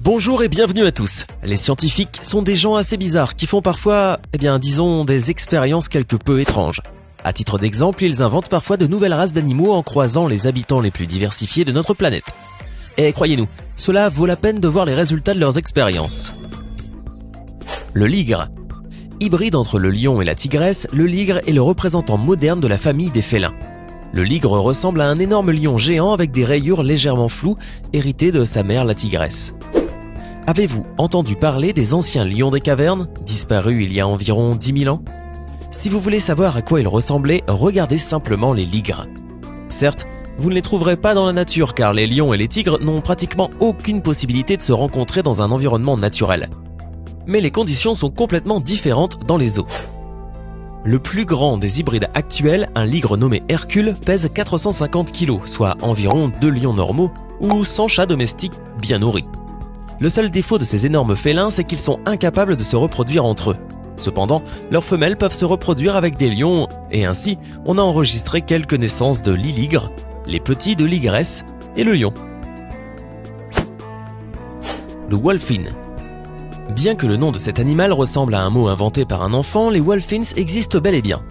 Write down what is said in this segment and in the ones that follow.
Bonjour et bienvenue à tous. Les scientifiques sont des gens assez bizarres qui font parfois, disons, des expériences quelque peu étranges. À titre d'exemple, ils inventent parfois de nouvelles races d'animaux en croisant les habitants les plus diversifiés de notre planète. Et croyez-nous, cela vaut la peine de voir les résultats de leurs expériences. Le ligre. Hybride entre le lion et la tigresse, le ligre est le représentant moderne de la famille des félins. Le ligre ressemble à un énorme lion géant avec des rayures légèrement floues, hérité de sa mère la tigresse. Avez-vous entendu parler des anciens lions des cavernes, disparus il y a environ 10 000 ans? Si vous voulez savoir à quoi ils ressemblaient, regardez simplement les ligres. Certes, vous ne les trouverez pas dans la nature car les lions et les tigres n'ont pratiquement aucune possibilité de se rencontrer dans un environnement naturel. Mais les conditions sont complètement différentes dans les zoos. Le plus grand des hybrides actuels, un ligre nommé Hercule, pèse 450 kg, soit environ 2 lions normaux, ou 100 chats domestiques bien nourris. Le seul défaut de ces énormes félins, c'est qu'ils sont incapables de se reproduire entre eux. Cependant, leurs femelles peuvent se reproduire avec des lions, et ainsi, on a enregistré quelques naissances de liligres, les petits de ligresse et le lion. Le wolfin. Bien que le nom de cet animal ressemble à un mot inventé par un enfant, les wolfins existent bel et bien.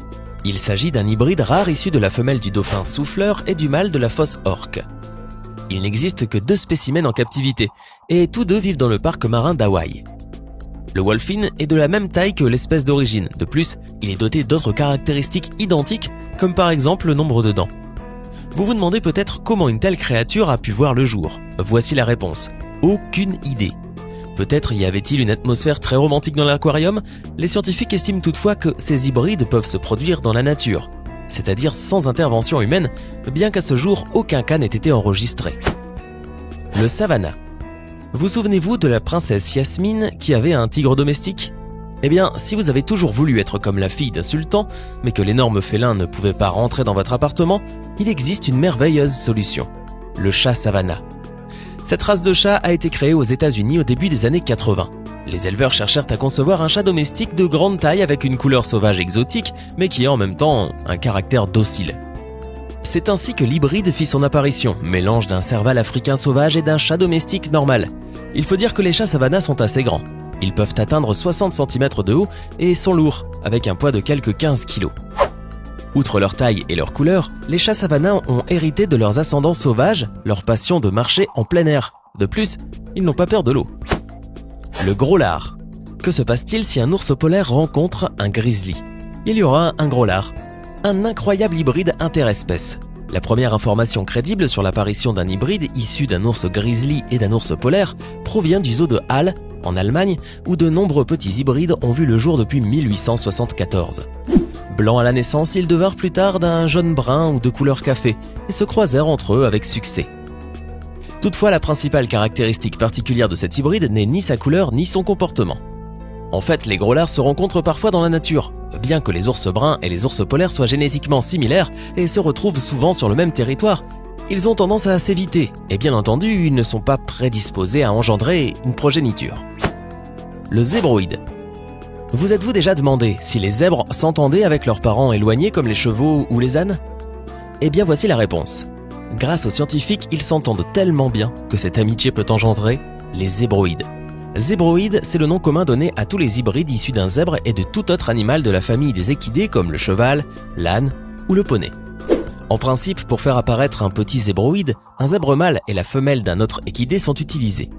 Il s'agit d'un hybride rare issu de la femelle du dauphin souffleur et du mâle de la fausse orque. Il n'existe que 2 spécimens en captivité, et tous 2 vivent dans le parc marin d'Hawaï. Le wolfin est de la même taille que l'espèce d'origine. De plus, il est doté d'autres caractéristiques identiques, comme par exemple le nombre de dents. Vous vous demandez peut-être comment une telle créature a pu voir le jour. Voici la réponse. Aucune idée. Peut-être y avait-il une atmosphère très romantique dans l'aquarium? Les scientifiques estiment toutefois que ces hybrides peuvent se produire dans la nature, c'est-à-dire sans intervention humaine, bien qu'à ce jour, aucun cas n'ait été enregistré. Le savannah. Vous souvenez-vous de la princesse Yasmine qui avait un tigre domestique? Si vous avez toujours voulu être comme la fille d'un sultan, mais que l'énorme félin ne pouvait pas rentrer dans votre appartement, il existe une merveilleuse solution. Le chat savannah. Cette race de chat a été créée aux États-Unis au début des années 80. Les éleveurs cherchèrent à concevoir un chat domestique de grande taille avec une couleur sauvage exotique, mais qui a en même temps un caractère docile. C'est ainsi que l'hybride fit son apparition, mélange d'un serval africain sauvage et d'un chat domestique normal. Il faut dire que les chats savannah sont assez grands. Ils peuvent atteindre 60 cm de haut et sont lourds, avec un poids de quelques 15 kg. Outre leur taille et leur couleur, les chats savannah ont hérité de leurs ascendants sauvages, leur passion de marcher en plein air. De plus, ils n'ont pas peur de l'eau. Le gros lard. Que se passe-t-il si un ours polaire rencontre un grizzly? Il y aura un gros lard. Un incroyable hybride interespèces. La première information crédible sur l'apparition d'un hybride issu d'un ours grizzly et d'un ours polaire provient du zoo de Halle, en Allemagne, où de nombreux petits hybrides ont vu le jour depuis 1874. Blancs à la naissance, ils devinrent plus tard d'un jaune brun ou de couleur café et se croisèrent entre eux avec succès. Toutefois, la principale caractéristique particulière de cet hybride n'est ni sa couleur ni son comportement. En fait, les gros lards se rencontrent parfois dans la nature, bien que les ours bruns et les ours polaires soient génétiquement similaires et se retrouvent souvent sur le même territoire. Ils ont tendance à s'éviter et bien entendu, ils ne sont pas prédisposés à engendrer une progéniture. Le zébroïde. Vous êtes-vous déjà demandé si les zèbres s'entendaient avec leurs parents éloignés comme les chevaux ou les ânes? Voici la réponse. Grâce aux scientifiques, ils s'entendent tellement bien que cette amitié peut engendrer les zébroïdes. Zébroïde, c'est le nom commun donné à tous les hybrides issus d'un zèbre et de tout autre animal de la famille des équidés comme le cheval, l'âne ou le poney. En principe, pour faire apparaître un petit zébroïde, un zèbre mâle et la femelle d'un autre équidé sont utilisés.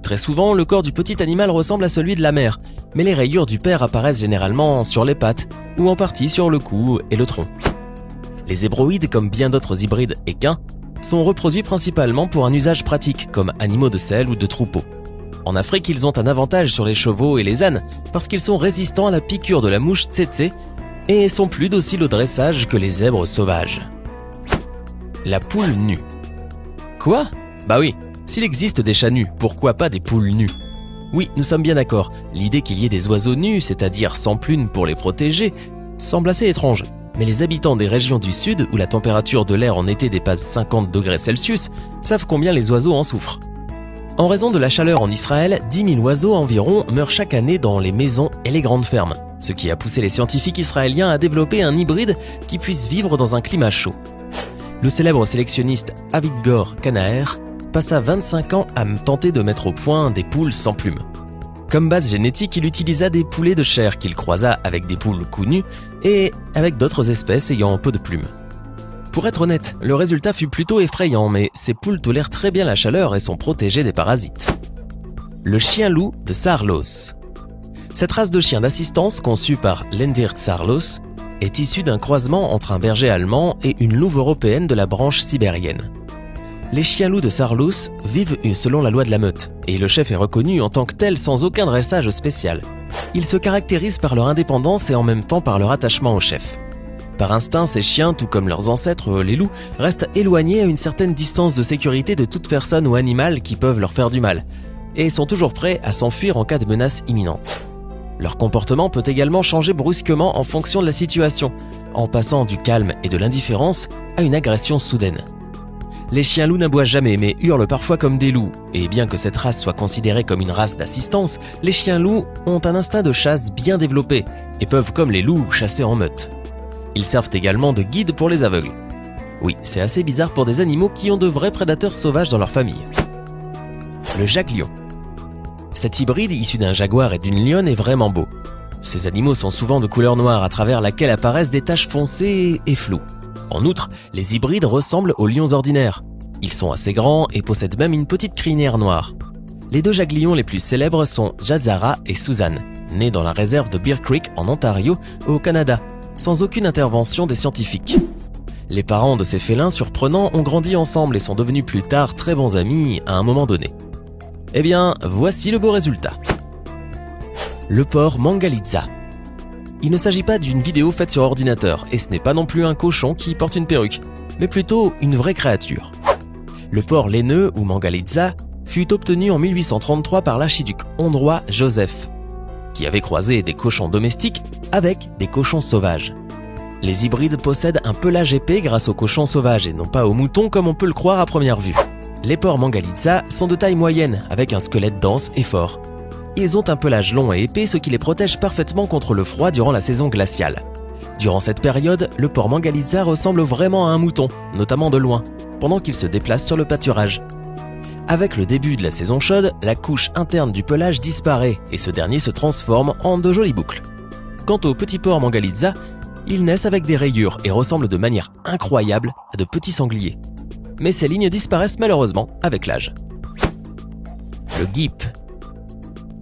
Très souvent, le corps du petit animal ressemble à celui de la mère, mais les rayures du père apparaissent généralement sur les pattes ou en partie sur le cou et le tronc. Les zébroïdes, comme bien d'autres hybrides équins, sont reproduits principalement pour un usage pratique comme animaux de selle ou de troupeau. En Afrique, ils ont un avantage sur les chevaux et les ânes parce qu'ils sont résistants à la piqûre de la mouche tsetse et sont plus dociles au dressage que les zèbres sauvages. La poule nue. Quoi? Oui. S'il existe des chats nus, pourquoi pas des poules nues? Oui, nous sommes bien d'accord, l'idée qu'il y ait des oiseaux nus, c'est-à-dire sans plumes pour les protéger, semble assez étrange. Mais les habitants des régions du sud, où la température de l'air en été dépasse 50 degrés Celsius, savent combien les oiseaux en souffrent. En raison de la chaleur en Israël, 10 000 oiseaux environ meurent chaque année dans les maisons et les grandes fermes, ce qui a poussé les scientifiques israéliens à développer un hybride qui puisse vivre dans un climat chaud. Le célèbre sélectionniste Avigdor Kanaer passa 25 ans à tenter de mettre au point des poules sans plumes. Comme base génétique, il utilisa des poulets de chair qu'il croisa avec des poules cou nu et avec d'autres espèces ayant peu de plumes. Pour être honnête, le résultat fut plutôt effrayant, mais ces poules tolèrent très bien la chaleur et sont protégées des parasites. Le chien-loup de Saarloos. Cette race de chien d'assistance, conçue par Lendiert Saarloos, est issue d'un croisement entre un berger allemand et une louve européenne de la branche sibérienne. Les chiens-loups de Saarloos vivent selon la loi de la meute, et le chef est reconnu en tant que tel sans aucun dressage spécial. Ils se caractérisent par leur indépendance et en même temps par leur attachement au chef. Par instinct, ces chiens, tout comme leurs ancêtres, les loups, restent éloignés à une certaine distance de sécurité de toute personne ou animal qui peuvent leur faire du mal, et sont toujours prêts à s'enfuir en cas de menace imminente. Leur comportement peut également changer brusquement en fonction de la situation, en passant du calme et de l'indifférence à une agression soudaine. Les chiens-loups n'aboient jamais mais hurlent parfois comme des loups, et bien que cette race soit considérée comme une race d'assistance, les chiens-loups ont un instinct de chasse bien développé et peuvent, comme les loups, chasser en meute. Ils servent également de guide pour les aveugles. Oui, c'est assez bizarre pour des animaux qui ont de vrais prédateurs sauvages dans leur famille. Le jaguar. Cet hybride issu d'un jaguar et d'une lionne est vraiment beau. Ces animaux sont souvent de couleur noire à travers laquelle apparaissent des taches foncées et floues. En outre, les hybrides ressemblent aux lions ordinaires. Ils sont assez grands et possèdent même une petite crinière noire. Les deux jaglions les plus célèbres sont Jazara et Susan, nés dans la réserve de Bear Creek en Ontario, au Canada, sans aucune intervention des scientifiques. Les parents de ces félins surprenants ont grandi ensemble et sont devenus plus tard très bons amis à un moment donné. Eh bien, voici le beau résultat. Le porc Mangalitsa. Il ne s'agit pas d'une vidéo faite sur ordinateur, et ce n'est pas non plus un cochon qui porte une perruque, mais plutôt une vraie créature. Le porc laineux, ou Mangalitsa, fut obtenu en 1833 par l'archiduc hongrois Joseph, qui avait croisé des cochons domestiques avec des cochons sauvages. Les hybrides possèdent un pelage épais grâce aux cochons sauvages et non pas aux moutons comme on peut le croire à première vue. Les porcs Mangalitsa sont de taille moyenne, avec un squelette dense et fort. Ils ont un pelage long et épais, ce qui les protège parfaitement contre le froid durant la saison glaciale. Durant cette période, le porc Mangalitsa ressemble vraiment à un mouton, notamment de loin, pendant qu'il se déplace sur le pâturage. Avec le début de la saison chaude, la couche interne du pelage disparaît et ce dernier se transforme en de jolies boucles. Quant aux petits porcs Mangalitsa, ils naissent avec des rayures et ressemblent de manière incroyable à de petits sangliers. Mais ces lignes disparaissent malheureusement avec l'âge. Le guip.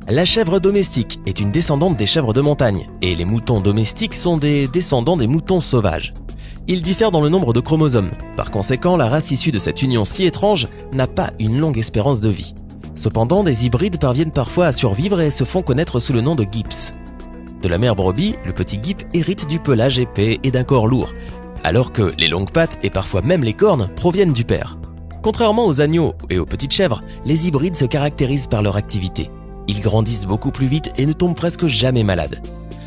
La chèvre domestique est une descendante des chèvres de montagne et les moutons domestiques sont des descendants des moutons sauvages. Ils diffèrent dans le nombre de chromosomes. Par conséquent, la race issue de cette union si étrange n'a pas une longue espérance de vie. Cependant, des hybrides parviennent parfois à survivre et se font connaître sous le nom de gips. De la mère brebis, le petit guip hérite du pelage épais et d'un corps lourd, alors que les longues pattes et parfois même les cornes proviennent du père. Contrairement aux agneaux et aux petites chèvres, les hybrides se caractérisent par leur activité. Ils grandissent beaucoup plus vite et ne tombent presque jamais malades.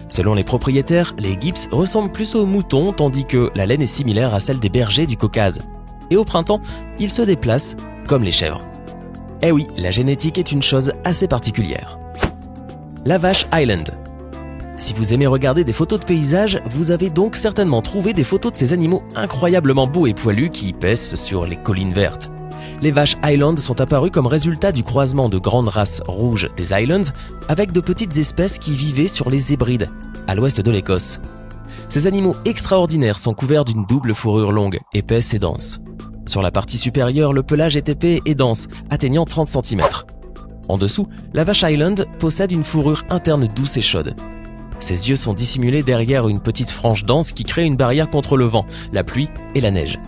Selon les propriétaires, les gips ressemblent plus aux moutons tandis que la laine est similaire à celle des bergers du Caucase. Et au printemps, ils se déplacent comme les chèvres. Eh oui, la génétique est une chose assez particulière. La vache Highland. Si vous aimez regarder des photos de paysages, vous avez donc certainement trouvé des photos de ces animaux incroyablement beaux et poilus qui paissent sur les collines vertes. Les vaches Highland sont apparues comme résultat du croisement de grandes races rouges des Highlands avec de petites espèces qui vivaient sur les Hébrides, à l'ouest de l'Écosse. Ces animaux extraordinaires sont couverts d'une double fourrure longue, épaisse et dense. Sur la partie supérieure, le pelage est épais et dense, atteignant 30 cm. En dessous, la vache Highland possède une fourrure interne douce et chaude. Ses yeux sont dissimulés derrière une petite frange dense qui crée une barrière contre le vent, la pluie et la neige.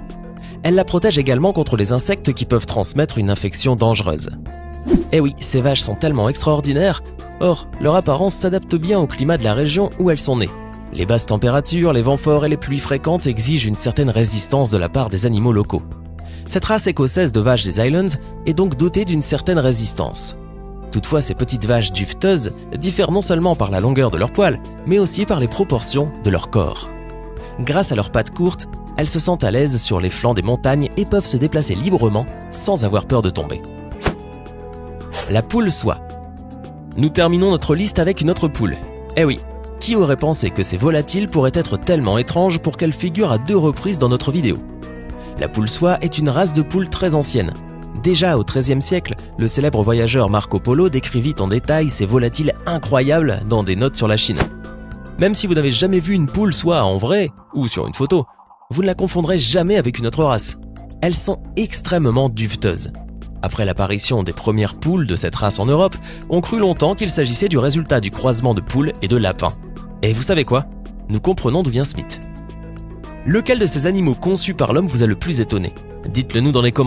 Elle la protège également contre les insectes qui peuvent transmettre une infection dangereuse. Eh oui, ces vaches sont tellement extraordinaires. Or, leur apparence s'adapte bien au climat de la région où elles sont nées. Les basses températures, les vents forts et les pluies fréquentes exigent une certaine résistance de la part des animaux locaux. Cette race écossaise de vaches des Highlands est donc dotée d'une certaine résistance. Toutefois, ces petites vaches duveteuses diffèrent non seulement par la longueur de leurs poils, mais aussi par les proportions de leur corps. Grâce à leurs pattes courtes, elles se sentent à l'aise sur les flancs des montagnes et peuvent se déplacer librement sans avoir peur de tomber. La poule soie. Nous terminons notre liste avec une autre poule. Eh oui, qui aurait pensé que ces volatiles pourraient être tellement étranges pour qu'elles figurent à 2 reprises dans notre vidéo? La poule soie est une race de poule très ancienne. Déjà au XIIIe siècle, le célèbre voyageur Marco Polo décrivit en détail ces volatiles incroyables dans des notes sur la Chine. Même si vous n'avez jamais vu une poule soit en vrai ou sur une photo, vous ne la confondrez jamais avec une autre race. Elles sont extrêmement duveteuses. Après l'apparition des premières poules de cette race en Europe, on crut longtemps qu'il s'agissait du résultat du croisement de poules et de lapins. Et vous savez quoi ? Nous comprenons d'où vient ce mythe. Lequel de ces animaux conçus par l'homme vous a le plus étonné ? Dites-le nous dans les commentaires.